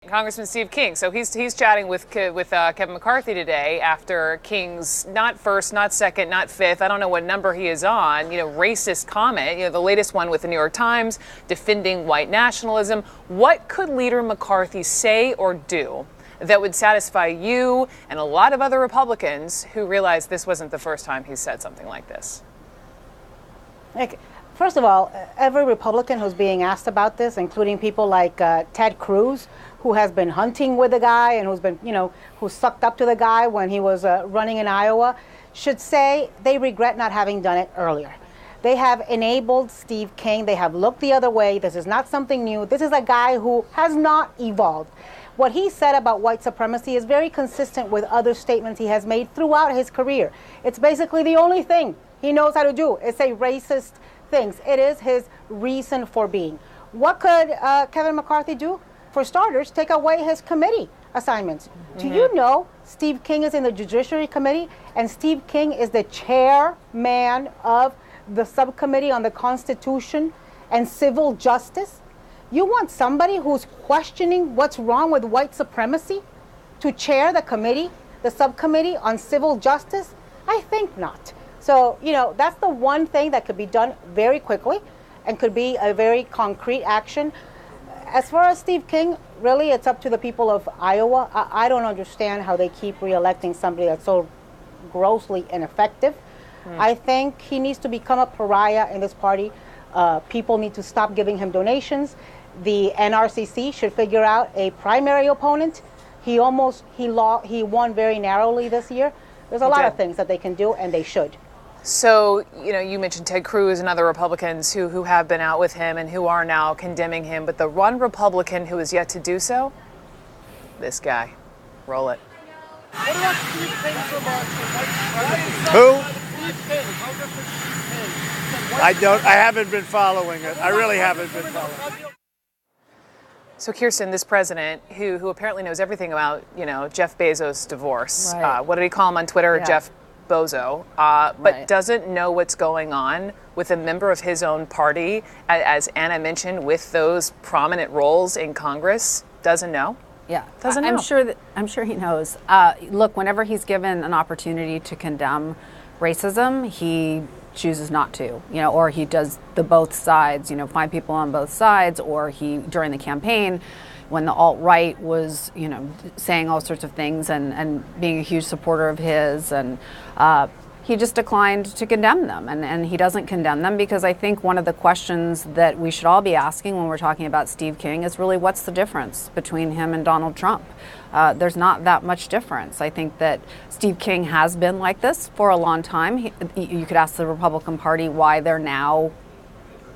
Congressman Steve King. So he's chatting with Kevin McCarthy today after King's not first, not second, not fifth, I don't know what number he is on, racist comment, the latest one with the New York Times, defending white nationalism. What could Leader McCarthy say or do that would satisfy you and a lot of other Republicans who realize this wasn't the first time he's said something like this? First of all, every Republican who's being asked about this, including people like Ted Cruz, who has been hunting with the guy and who's been, who sucked up to the guy when he was running in Iowa, should say they regret not having done it earlier. They have enabled Steve King. They have looked the other way. This is not something new. This is a guy who has not evolved. What he said about white supremacy is very consistent with other statements he has made throughout his career. It's basically the only thing he knows how to do is say racist things. It is his reason for being. What could Kevin McCarthy do? For starters, take away his committee assignments. Do you know Steve King is in the Judiciary Committee, and Steve King is the chairman of the subcommittee on the Constitution and Civil Justice? You want somebody who's questioning what's wrong with white supremacy to chair the committee, the subcommittee on civil justice? I think not. So, that's the one thing that could be done very quickly and could be a very concrete action. As far as Steve King, really, it's up to the people of Iowa. I don't understand how they keep reelecting somebody that's so grossly ineffective. I think he needs to become a pariah in this party. People need to stop giving him donations. The NRCC should figure out a primary opponent. He won very narrowly this year. There's a lot of things that they can do, and they should. So, you mentioned Ted Cruz and other Republicans who have been out with him and who are now condemning him. But the one Republican who is yet to do so, this guy. Roll it. What about Steve King so much? Who? Steve King. I haven't been following it. I really haven't been following it. So Kirsten, this president who apparently knows everything about, Jeff Bezos' divorce. Right. What did he call him on Twitter? Yeah. Jeff Bozo, but doesn't know what's going on with a member of his own party, as Anna mentioned, with those prominent roles in Congress. Doesn't know. Yeah, doesn't know. I'm sure he knows. Look, whenever he's given an opportunity to condemn racism, he chooses not to. Or he does the both sides. Find people on both sides, or he during the campaign, when the alt-right was, saying all sorts of things and being a huge supporter of his, and he just declined to condemn them. And he doesn't condemn them because I think one of the questions that we should all be asking when we're talking about Steve King is really what's the difference between him and Donald Trump? There's not that much difference. I think that Steve King has been like this for a long time. You could ask the Republican Party why they're now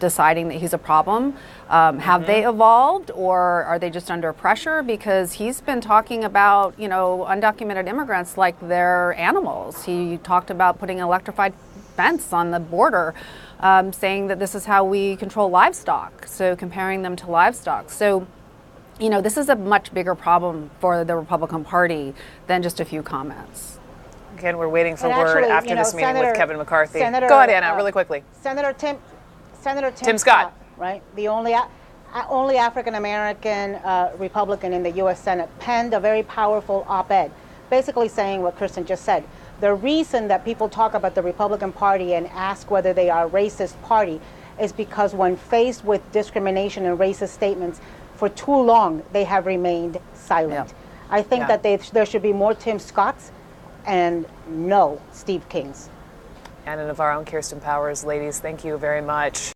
deciding that he's a problem. Have they evolved, or are they just under pressure? Because he's been talking about, undocumented immigrants like they're animals. He talked about putting an electrified fence on the border, saying that this is how we control livestock, so comparing them to livestock. So, this is a much bigger problem for the Republican Party than just a few comments. Again, we're waiting for word after this meeting with Kevin McCarthy. Go ahead, Anna, really quickly. Senator Tim Scott, right? The only African-American Republican in the U.S. Senate, penned a very powerful op-ed, basically saying what Kristen just said. The reason that people talk about the Republican Party and ask whether they are a racist party is because when faced with discrimination and racist statements, for too long, they have remained silent. Yeah. I think that there should be more Tim Scotts and no Steve Kings. Anna Navarro and Kirsten Powers, ladies, thank you very much.